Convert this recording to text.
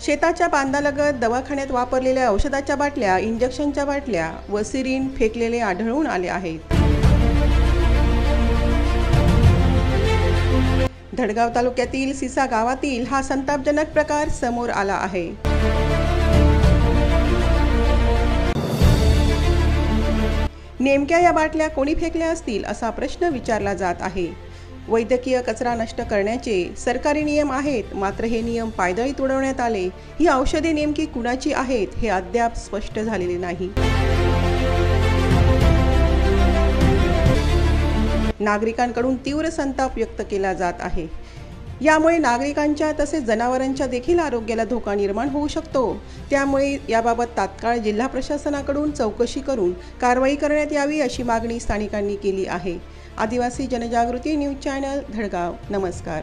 शेताच्या बांधालगत दवाखान्यात वापरलेल्या औषधाच्या बाटल्या, इंजेक्शनच्या बाटल्या व सिरिंज फेकलेले आढळून आले आहेत। धडगाव तालुक्यातील सिसा गावातील हा संतापजनक प्रकार समोर आला आहे। नेमक्या या बाटल्या कोणी फेकल्या असतील असा प्रश्न विचारला जात आहे। वैद्यकीय कचरा नष्ट करण्याचे सरकारी नियम आहेत, मात्र हे नियम पायदळी तुडवण्यात आले। ही औषधे नेमकी कुणाची आहेत हे अद्याप स्पष्ट झालेले नाही। नागरिकांकडून तीव्र संताप व्यक्त केला जात आहे। यामुळे नागरिकांच्या तसेच जनावरांच्या देखील आरोग्याला धोका निर्माण होऊ शकतो। त्यामुळे याबाबत तात्काळ जिल्हा प्रशासनाकडून चौकशी करून कारवाई करण्यात यावी अशी मागणी स्थानिकांनी केली आहे। आदिवासी जनजागृती न्यूज चॅनल धडगाव। नमस्कार।